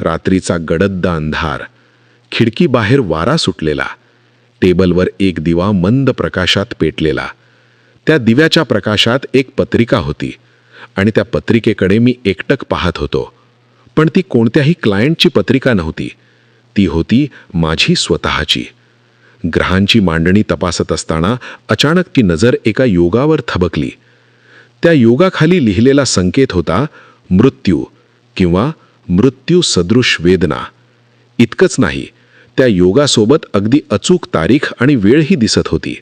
रात्रीचा गडद अंधार, खिडकी बाहेर वारा सुटलेला, टेबलवर एक दिवा मंद प्रकाशात पेटलेला. त्या दिव्याच्या प्रकाशात एक पत्रिका होती आणि त्या पत्रिकेकडे मी एकटक पाहत होतो. पण ती कोणत्याही क्लायंटची पत्रिका नव्हती. ती होती माझी स्वतःची. ग्रहांची मांडणी तपासत असताना अचानक ती नजर एका योगावर थबकली. त्या योगाखाली लिहिलेला संकेत होता मृत्यू किंवा मृत्यू सदृश वेदना. इतकंच नाही, त्या योगासोबत अगदी अचूक तारीख आणि वेळही दिसत होती.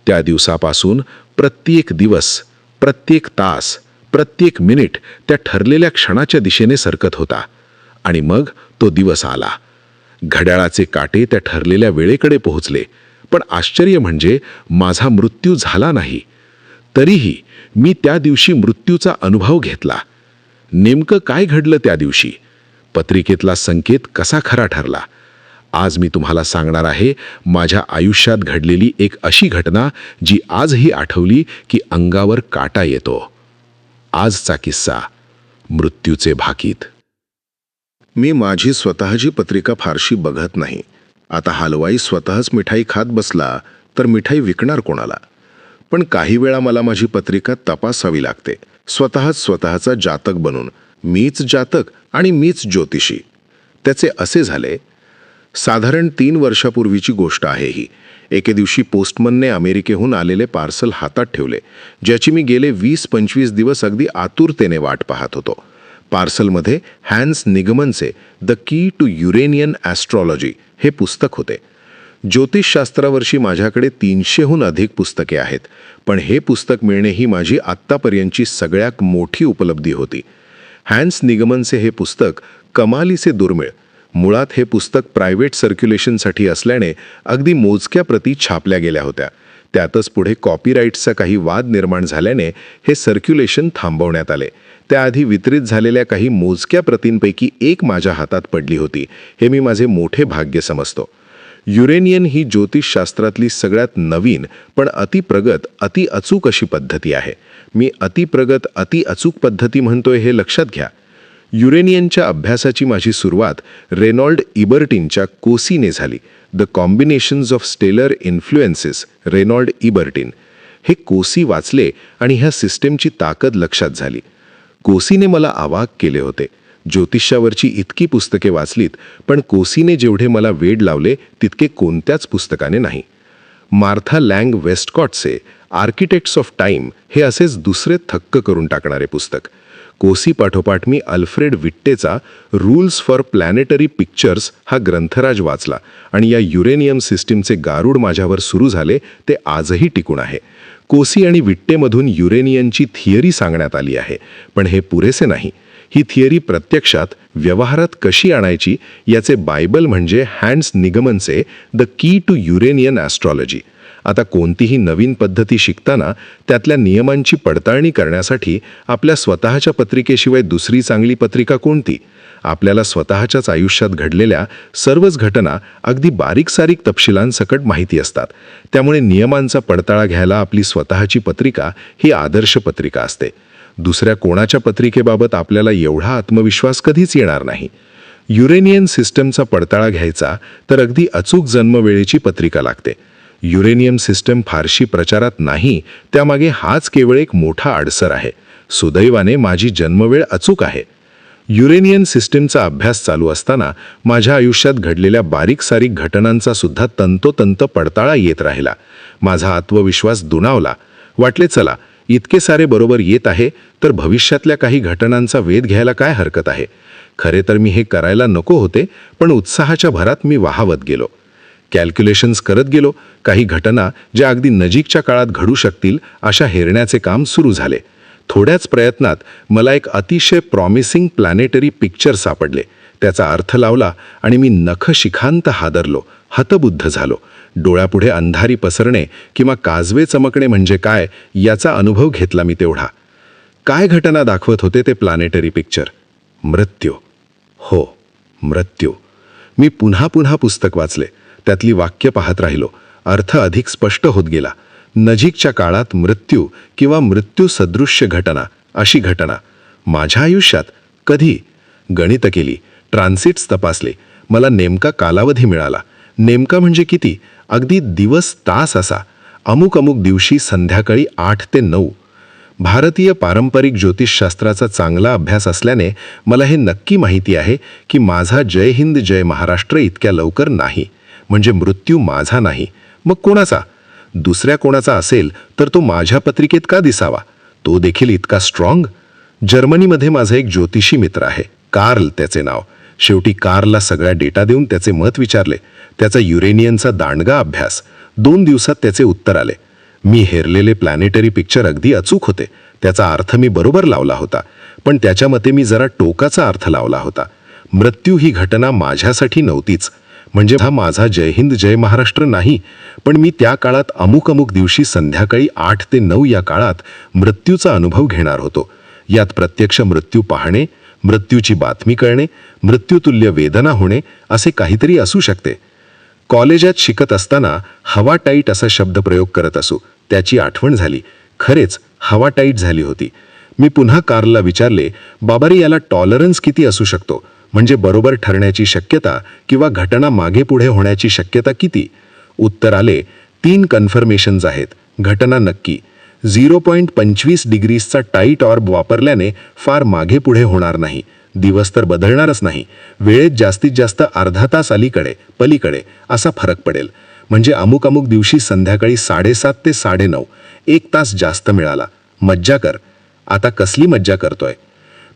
त्या दिवसापासून प्रत्येक दिवस, प्रत्येक तास, प्रत्येक मिनिट त्या ठरलेल्या क्षणाच्या दिशेने सरकत होता. आणि मग तो दिवस आला. घड्याळाचे काटे त्या ठरलेल्या वेळेकडे पोहोचले. पण आश्चर्य म्हणजे माझा मृत्यू झाला नाही. तरीही मी त्या दिवशी मृत्यूचा अनुभव घेतला. नेमकं काय घडलं त्या दिवशी? पत्रिकेतला संकेत कसा खरा ठरला? आज मी तुम्हाला सांगणार आहे माझ्या आयुष्यात घडलेली एक अशी घटना जी आजही आठवली की अंगावर काटा येतो. आजचा किस्सा, मृत्यूचे भाकीत. मी माझी स्वतःची पत्रिका फारशी बघत नाही. आता हलवाई स्वतःच मिठाई खात बसला तर मिठाई विकणार कोणाला? पण काही वेळा मला माझी पत्रिका तपासावी लागते, स्वतःचा जातक बनून. मीच जातक आणि मीच ज्योतिषी. त्याचे असे झाले. साधारण 3 वर्षापूर्वीची गोष्ट आहे ही. एके दिवशी पोस्टमनने अमेरिकेहून आलेले पार्सल हातात ठेवले, ज्याची मी गेले 20-25 दिवस अगदी आतुरतेने वाट पाहत होतो. पार्सलमध्ये हॅन्स निगमनचे the key to Uranian astrology हे पुस्तक होते. ज्योतिषशास्त्रावरची माझ्याकडे 300हून अधिक पुस्तके आहेत, पण हे पुस्तक मिळणे ही माझी आत्तापर्यंतची सगळ्यात मोठी उपलब्धी होती. हॅन्स निगमनचे हे पुस्तक कमालीचे दुर्मिळ. मुळात हे पुस्तक प्रायव्हेट सर्क्युलेशनसाठी असल्याने अगदी मोजक्या प्रती छापल्या गेल्या होत्या. त्यातच पुढे कॉपीराईट्सचा काही वाद निर्माण झाल्याने हे सर्क्युलेशन थांबवण्यात आले. त्याआधी वितरित झालेल्या काही मोजक्या प्रतींपैकी एक माझ्या हातात पडली होती. हे मी माझे मोठे भाग्य समजतो. युरेनियन ही ज्योतिषशास्त्रातली सगळ्यात नवीन पण अतिप्रगत, अतिअचूक अशी पद्धती आहे. मी अतिप्रगत, अतिअचूक पद्धती म्हणतोय हे लक्षात घ्या. युरेनियनच्या अभ्यासाची माझी सुरुवात रेनॉल्ड इबर्टिनच्या कोसीने झाली. The combinations of stellar influences, Reinhold Ebertin. हे कोसी वाचले आणि ह्या सिस्टेमची ताकद लक्षात झाली. कोसीने मला अवाक केले होते. ज्योतिष्यावरची इतकी पुस्तके वाचलीत, पण कोसीने जेवढे मला वेड लावले तितके कोणत्याच पुस्तकाने नाही. मार्था लँग वेस्टकॉटचे आर्किटेक्ट्स ऑफ टाईम हे असेच दुसरे थक्क करून टाकणारे पुस्तक. कोसी पाठोपाठ मी अल्फ्रेड विट्टेचा रूल्स फॉर प्लॅनेटरी पिक्चर्स हा ग्रंथराज वाचला आणि या युरेनियम सिस्टीमचे गारूड माझ्यावर सुरू झाले ते आजही टिकून आहे. कोसी आणि विट्टेमधून युरेनियनची थिअरी सांगण्यात आली आहे, पण हे पुरेसे नाही. ही थिअरी प्रत्यक्षात व्यवहारात कशी आणायची याचे बायबल म्हणजे हॅन्स निगमनचे the key to Uranian astrology. आता कोणतीही नवीन पद्धती शिकताना त्यातल्या नियमांची पडताळणी करण्यासाठी आपल्या स्वतःच्या पत्रिकेशिवाय दुसरी चांगली पत्रिका कोणती? आपल्याला स्वतःच्याच आयुष्यात घडलेल्या सर्वच घटना अगदी बारीक-सारीक तपशिलांसकट माहिती असतात. त्यामुळे नियमांचा पडताळा घ्यायला आपली स्वतःची पत्रिका ही आदर्श पत्रिका असते. दुसऱ्या कोणाच्या पत्रिकेबाबत आपल्याला एवढा आत्मविश्वास कधीच येणार नाही. युरेनियन सिस्टमचा पडताळा घ्यायचा तर अगदी अचूक जन्मवेळेची पत्रिका लागते. युरेनियम सिस्टम फारशी प्रचारात नाही, त्यामागे हाच केवळ एक मोठा अडसर आहे. सुदैवाने माझी जन्मवेळ अचूक आहे. युरेनियन सिस्टमचा अभ्यास चालू असताना माझ्या आयुष्यात घडलेल्या बारीक-सारीक घटनांचा सुद्धा तंतोतंत पडताळा येत राहिला. माझा आत्मविश्वास दुणावला. वाटले चला, इतके सारे बरोबर येत आहे तर भविष्यातल्या काही घटनांचा वेध घ्यायला काय हरकत आहे. खरे तर मी हे करायला नको होते, पण उत्साहाच्या भरात मी वाहावत गेलो. कॅल्क्युलेशन्स करत गेलो. काही घटना ज्या अगदी नजीकच्या काळात घडू शकतील अशा हेरण्याचे काम सुरू झाले. थोड्याच प्रयत्नात मला एक अतिशय प्रॉमिसिंग प्लॅनेटरी पिक्चर सापडले. त्याचा अर्थ लावला आणि मी नखशिखांत हादरलो, हतबुद्ध झालो. डोळ्यापुढे अंधारी पसरणे किंवा काजवे चमकणे म्हणजे काय याचा अनुभव घेतला मी तेवढा. काय घटना दाखवत होते ते प्लॅनेटरी पिक्चर? मृत्यू. हो, मृत्यू. मी पुन्हा पुन्हा पुस्तक वाचले. त्यातली वाक्य पाहत राहिलो. अर्थ अधिक स्पष्ट होत गेला. नजीकच्या काळात मृत्यू किंवा मृत्यू सदृश्य घटना, अशी घटना माझ्या आयुष्यात कधी? गणित केली, ट्रान्सिट्स तपासले. मला नेमका कालावधी मिळाला. नेमका म्हणजे किती? अगदी दिवस तास असा. अमुक अमुक दिवशी संध्याकाळी 8 ते 9. भारतीय पारंपरिक ज्योतिषशास्त्राचा चांगला अभ्यास असल्याने मला हे नक्की माहिती आहे की माझा जय हिंद जय महाराष्ट्र इतक्या लवकर नाही. म्हणजे मृत्यू माझा नाही, मग कोणाचा? दुसऱ्या कोणाचा असेल तर तो माझ्या पत्रिकेत का दिसावा? तो देखील इतका स्ट्रॉंग? जर्मनीमध्ये माझा एक ज्योतिषी मित्र आहे, कार्ल त्याचे नाव. शेवटी कार्लला सगळा डेटा देऊन त्याचे मत विचारले. त्याचा युरेनियनचा दांडगा अभ्यास. 2 दिवसात त्याचे उत्तर आले. मी हेरलेले प्लॅनेटरी पिक्चर अगदी अचूक होते. त्याचा अर्थ मी बरोबर लावला होता, पण त्याच्या मते मी जरा टोकाचा अर्थ लावला होता. मृत्यू ही घटना माझ्यासाठी नव्हतीच. म्हणजे हा माझा जय हिंद जय महाराष्ट्र नाही, पण मी त्या काळात अमुक अमुक दिवशी संध्याकाळी 8 ते 9 या काळात मृत्यूचा अनुभव घेणार होतो. यात प्रत्यक्ष मृत्यू पाहणे, मृत्यूची बातमी कळणे, मृत्यूतुल्य वेदना होणे असे काहीतरी असू शकते. कॉलेजात शिकत असताना हवा टाईट असा शब्द प्रयोग करत असू, त्याची आठवण झाली. खरेच हवा टाईट झाली होती. मी पुन्हा कार्लला विचारले, बाबारी याला टॉलरन्स किती असू शकतो? म्हणजे बरोबर ठरण्याची शक्यता किंवा घटना मागे पुढे होण्याची शक्यता किती? उत्तर आले, 3 कन्फर्मेशन्स आहेत. घटना नक्की. 0.25 डिग्रीजचा टाईट ऑर्ब वापरल्याने फार मागे पुढे होणार नाही. दिवस तर बदलणारच नाही. वेळेत जास्तीत जास्त अर्धा तास अलीकडे पलीकडे असा फरक पडेल. म्हणजे अमुक अमुक दिवशी संध्याकाळी 7:30 ते 9:30 1 तास जास्त मिळाला. मज्जा कर. आता कसली मज्जा करतोय?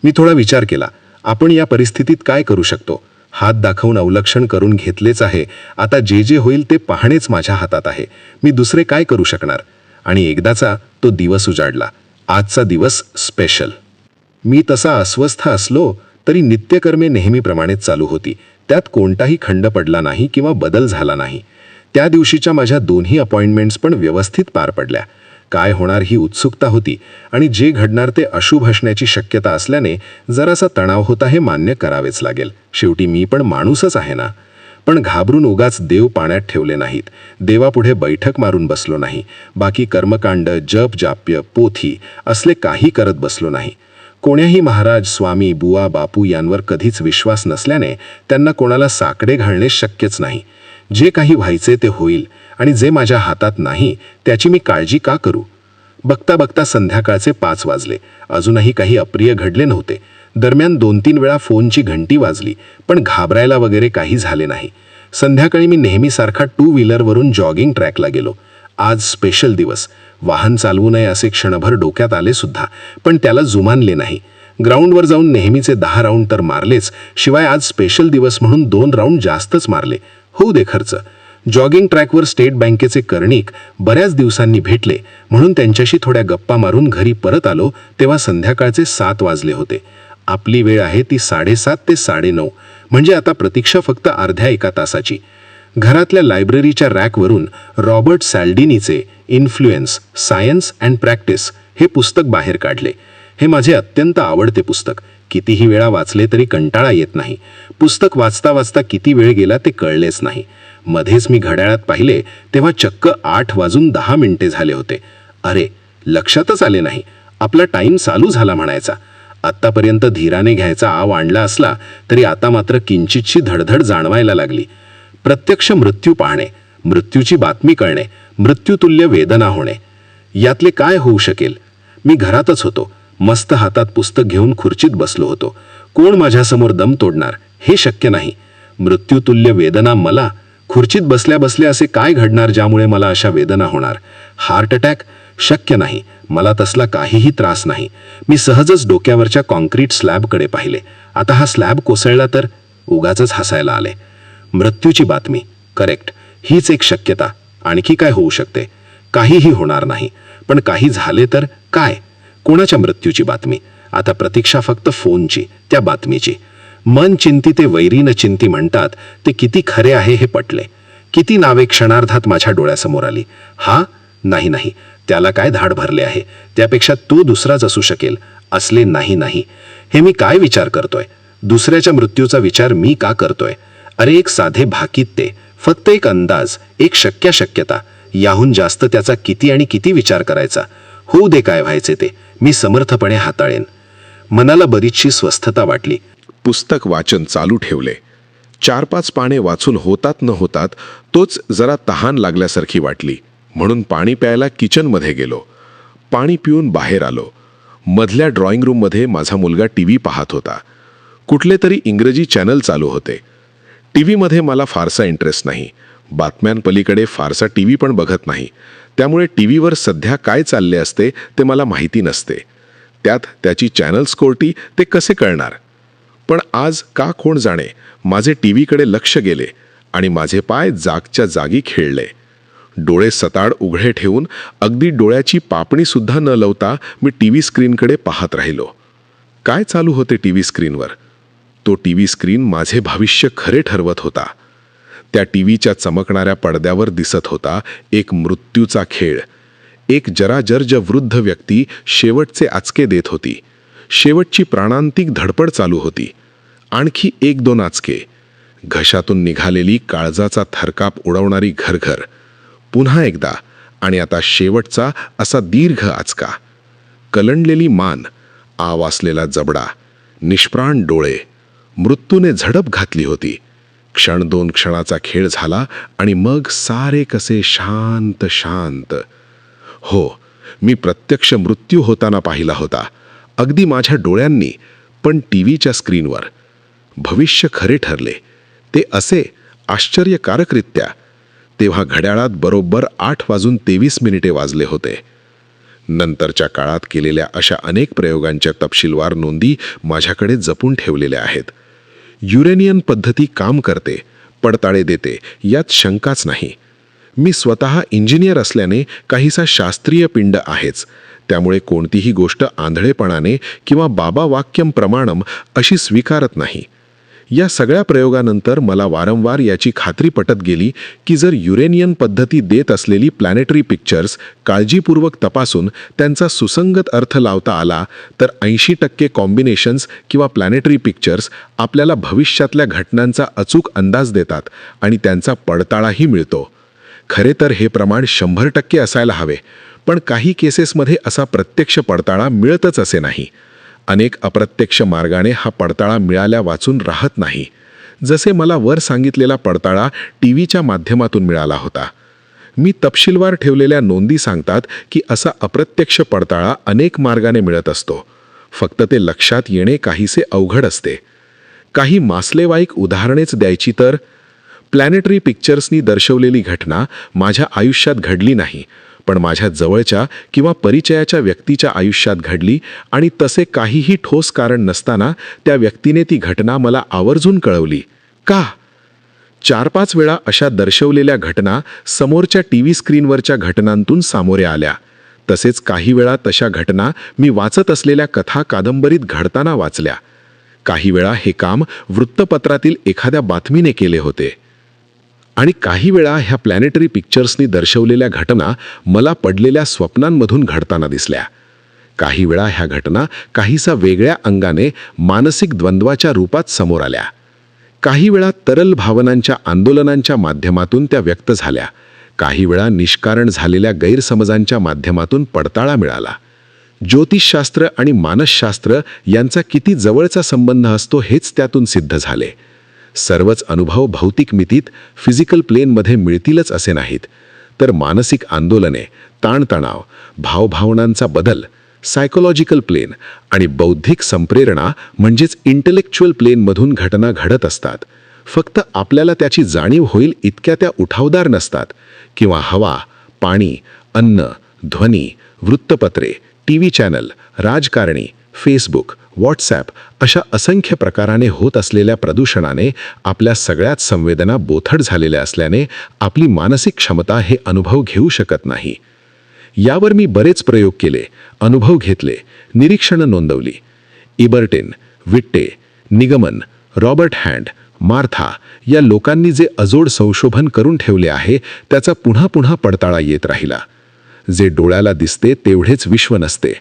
मी थोडा विचार केला. आपण या परिस्थितीत काय करू शकतो? हात दाखवून अवलक्षण करून घेतलेच आहे. आता जे जे होईल ते पाहणेच माझ्या हातात आहे. मी दुसरे काय करू शकणार? आणि एकदाचा तो दिवस उजाडला. आजचा दिवस स्पेशल. मी तसा अस्वस्थ असलो तरी नित्यकर्मे नेहमीप्रमाणेच चालू होती. त्यात कोणताही खंड पडला नाही किंवा बदल झाला नाही. त्या दिवशीच्या माझ्या 2ही अपॉइंटमेंट्स पण व्यवस्थित पार पडल्या. काय होणार ही उत्सुकता होती आणि जे घडणार ते अशुभ असण्याची शक्यता असल्याने जरासा तणाव होता, हे मान्य करावेच लागेल. शेवटी मी पण माणूसच आहे ना. पण घाबरून उगाच देव पाण्यात ठेवले नाहीत. देवापुढे बैठक मारून बसलो नाही. बाकी कर्मकांड, जप जाप्य, पोथी असले काही करत बसलो नाही. कोण्याही महाराज, स्वामी, बुवा, बापू यांवर कधीच विश्वास नसल्याने त्यांना कोणाला साकडे घालणे शक्यच नाही. जे काही व्हायचे ते होईल आणि जे माझ्या हातात नाही त्याची मी काळजी का करू? बघता बघता संध्याकाळचे 5 वाजले. अजूनही काही अप्रिय घडले नव्हते. दरम्यान 2-3 वेळा फोनची घंटी वाजली, पण घाबरायला वगैरे काही झाले नाही. संध्याकाळी मी नेहमीसारखा 2 व्हीलरवरून जॉगिंग ट्रॅकला गेलो. आज स्पेशल दिवस. वाहन चालवू नये असे क्षणभर डोक्यात आले सुद्धा, पण त्याला जुमानले नाही. ग्राउंडवर जाऊन नेहमीचे 10 राऊंड तर मारलेच, शिवाय आज स्पेशल दिवस म्हणून 2 राऊंड जास्तच मारले. होऊ दे खर्च. जॉगिंग ट्रॅकवर स्टेट बँकेचे कर्णिक बऱ्याच दिवसांनी भेटले म्हणून त्यांच्याशी थोड्या गप्पा मारून घरी परत आलो तेव्हा संध्याकाळचे 7 वाजले होते. आपली वेळ आहे ती 7:30 ते 9:30. म्हणजे आता प्रतीक्षा फक्त अर्ध्या 1 तासाची. घरातल्या लायब्ररीच्या रॅकवरून रॉबर्ट सॅल्डिनीचे इन्फ्लुएन्स, सायन्स अँड प्रॅक्टिस हे पुस्तक बाहेर काढले. हे माझे अत्यंत आवडते पुस्तक. कितीही वेळा वाचले तरी कंटाळा येत नाही. पुस्तक वाचता वाचता किती वेळ गेला ते कळलेच नाही. मध्येच मी घड्याळात पाहिले तेव्हा चक्क 8:10 झाले होते. अरे, लक्षातच आले नाही. आपला टाईम चालू झाला म्हणायचा. आत्तापर्यंत धीराने घ्यायचा आव आणला असला तरी आता मात्र किंचितशी धडधड जाणवायला लागली. प्रत्यक्ष मृत्यू पाहणे, मृत्यूची बातमी कळणे, मृत्यूतुल्य वेदना होणे, यातले काय होऊ शकेल? मी घरातच होतो. मस्त हातात पुस्तक घेऊन खुर्चीत बसलो होतो. कोण माझ्यासमोर दम तोडणार हे शक्य नाही. मृत्यूतुल्य वेदना मला? खुर्चीत बसल्या बसल्या असे काय घडणार ज्यामुळे मला अशा वेदना होणार? Heart attack? शक्य नाही. मला तसला काहीही त्रास नाही. मी सहजच डोक्यावरच्या कॉन्क्रीट स्लॅबकडे पाहिले. आता हा स्लॅब कोसळला तर? उगाचच हसायला आले. मृत्यूची बातमी, करेक्ट. हीच एक शक्यता. आणखी काय होऊ शकते? काहीही होणार नाही. पण काही झाले तर काय? कोणाच्या मृत्यूची बातमी? आता प्रतीक्षा फक्त फोनची, त्या बातमीची. मन चिंती ते वैरी न चिंती म्हणतात ते किती खरे आहे हे पटले. किती नावे क्षणार्धात माझ्या डोळ्यासमोर आली. हा? नाही नाही, त्याला काय धाड भरले आहे. त्यापेक्षा तो दुसराच असू शकेल. असले नाही नाही. हे मी काय विचार करतोय? दुसऱ्याच्या मृत्यूचा विचार मी का करतोय? अरे, एक साधे भाकीत ते, फक्त एक अंदाज, एक शक्यता. याहून जास्त त्याचा किती आणि किती विचार करायचा? होऊ दे काय व्हायचे ते, मी समर्थपणे हाताळेन. मनाला बरीचशी स्वस्थता वाटली. पुस्तक वाचन चालू ठेवले. 4-5 पाने वाचून होतात न होतात तोच जरा तहान लागल्यासारखी वाटली, म्हणून पाणी प्यायला किचनमध्ये गेलो. पाणी पिऊन बाहेर आलो. मधल्या ड्रॉइंग रूममध्ये माझा मुलगा टीव्ही पाहत होता. कुठले तरी इंग्रजी चॅनल चालू होते. टीव्हीमध्ये मला फारसा इंटरेस्ट नाही. बातम्यांपलीकडे फारसा टीव्ही पण बघत नाही. त्यामुळे टीव्हीवर सध्या काय चालले असते ते मला माहिती नसते. त्यात त्याची चॅनल्स कोणती ते कसे कळणार? पण आज का कोण जाणे, माझे टीव्हीकडे लक्ष गेले आणि माझे पाय जागच्या जागी खेळले. डोळे सताड उघडे ठेवून अगदी डोळ्याची पापणीसुद्धा न लावता मी टीव्ही स्क्रीनकडे पाहत राहिलो. काय चालू होते टीव्ही स्क्रीनवर? तो टीव्ही स्क्रीन माझे भविष्य खरे ठरवत होता. त्या टीव्हीच्या चमकणाऱ्या पडद्यावर दिसत होता एक मृत्यूचा खेळ. एक जराजर्ज वृद्ध व्यक्ती शेवटचे आचके देत होती. शेवटची प्राणांतिक धडपड चालू होती. आणखी 1-2 आचके. घशातून निघालेली काळजाचा थरकाप उडवणारी घरघर. पुन्हा एकदा, आणि आता शेवटचा असा दीर्घ आचका. कलंडलेली मान, आवासलेला जबडा, निष्प्राण डोळे. मृत्यूने झडप घातली होती. 1-2 क्षणाचा खेळ झाला आणि मग सारे कसे शांत शांत. हो, मी प्रत्यक्ष मृत्यू होताना पाहिला होता, अगदी माझ्या डोळ्यांनी, पण टीव्हीच्या स्क्रीनवर. भविष्य खरे ठरले. ते असे आश्चर्यकारकरित्या. तेव्हा घड्याळात बरोबर 8:23 वाजले होते. नंतरच्या काळात केलेल्या अशा अनेक प्रयोगांच्या तपशीलवार नोंदी माझ्याकडे जपून ठेवलेल्या आहेत. युरेनियन पद्धती काम करते, पडताळे देते, यात शंकाच नाही. मी स्वतः इंजिनियर असल्याने काहीसा शास्त्रीय पिंड आहेच. त्यामुळे कोणतीही गोष्ट आंधळेपणाने किंवा बाबा वाक्यम प्रमाणम अशी स्वीकारत नाही. या सगळ्या प्रयोगानंतर मला वारंवार याची खात्री पटत गेली की जर युरेनियन पद्धती देत असलेली प्लॅनेटरी पिक्चर्स काळजीपूर्वक तपासून त्यांचा सुसंगत अर्थ लावता आला तर 80% कॉम्बिनेशन्स किंवा प्लॅनेटरी पिक्चर्स आपल्याला भविष्यातल्या घटनांचा अचूक अंदाज देतात आणि त्यांचा पडताळाही मिळतो. खरे तर हे प्रमाण 100% असायला हवे, पण काही केसेसमध्ये असा प्रत्यक्ष पडताळा मिळतच असे नाही. अनेक अप्रत्यक्ष मार्गाने हा पडताळा मिळाल्या वाचून राहत नाही. जसे मला वर सांगितलेला पडताळा टीव्हीच्या माध्यमातून मिळाला होता. मी तपशीलवार ठेवलेल्या नोंदी सांगतात की असा अप्रत्यक्ष पडताळा अनेक मार्गाने मिळत असतो. फक्त ते लक्षात येणे काहीसे अवघड असते. काही मासलेवाईक उदाहरणेच द्यायची तर, प्लॅनेटरी पिक्चर्सनी दर्शवलेली घटना माझ्या आयुष्यात घडली नाही, पण माझ्या जवळच्या किंवा परिचयाच्या व्यक्तीच्या आयुष्यात घडली आणि तसे काहीही ठोस कारण नसताना त्या व्यक्तीने ती घटना मला आवर्जून कळवली. का? 4-5 वेळा अशा दर्शवलेल्या घटना समोरच्या टीव्ही स्क्रीनवरच्या घटनांतून सामोरे आल्या. तसेच काही वेळा तशा घटना मी वाचत असलेल्या कथा कादंबरीत घडताना वाचल्या. काही वेळा हे काम वृत्तपत्रातील एखाद्या बातमीने केले होते. आणि काही वेळा ह्या प्लॅनेटरी पिक्चर्सनी दर्शवलेल्या घटना मला पडलेल्या स्वप्नांमधून घडताना दिसल्या. काही वेळा ह्या घटना काहीसा वेगळ्या अंगाने मानसिक द्वंद्वाच्या रूपात समोर आल्या. काही वेळा तरल भावनांच्या आंदोलनांच्या माध्यमातून त्या व्यक्त झाल्या. काही वेळा निष्कारण झालेल्या गैरसमजांच्या माध्यमातून पडताळा मिळाला. ज्योतिषशास्त्र आणि मानसशास्त्र यांचा किती जवळचा संबंध असतो हेच त्यातून सिद्ध झाले. सर्वच अनुभव भौतिक मितीत, फिजिकल प्लेनमध्ये मिळतीलच असे नाहीत, तर मानसिक आंदोलने, ताणतणाव, भावभावनांचा बदल, सायकोलॉजिकल प्लेन आणि बौद्धिक संप्रेरणा म्हणजेच इंटेलेक्च्युअल प्लेनमधून घटना घडत असतात. फक्त आपल्याला त्याची जाणीव होईल इतक्या त्या उठावदार नसतात. किंवा हवा, पाणी, अन्न, ध्वनी, वृत्तपत्रे, टीव्ही चॅनल, राजकारणी, फेसबुक, व्हॉट्सॲप अशा असंख्य प्रकाराने होत असलेल्या प्रदूषणाने आपल्या सगळ्याच संवेदना बोथट झालेल्या असल्याने आपली मानसिक क्षमता हे अनुभव घेऊ शकत नाही. यावर मी बरेच प्रयोग केले, अनुभव घेतले, निरीक्षणं नोंदवली. इबर्टिन, विट्टे, निगमन, रॉबर्ट हँड, मार्था या लोकांनी जे अजोड संशोधन करून ठेवले आहे त्याचा पुन्हा पुन्हा पडताळा येत राहिला. जे डोळ्याला दिसते तेवढेच विश्व नसते.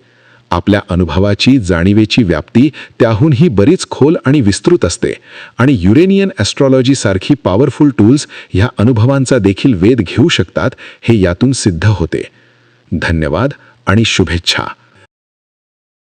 आपल्या अनुभवाची, जाणीवेची व्याप्ती त्याहूनही बरीच खोल आणि विस्तृत असते आणि युरेनियन ॲस्ट्रॉलॉजी सारखी पॉवरफुल टूल्स ह्या अनुभवांचा देखील वेध घेऊ शकतात हे यातून सिद्ध होते. धन्यवाद आणि शुभेच्छा.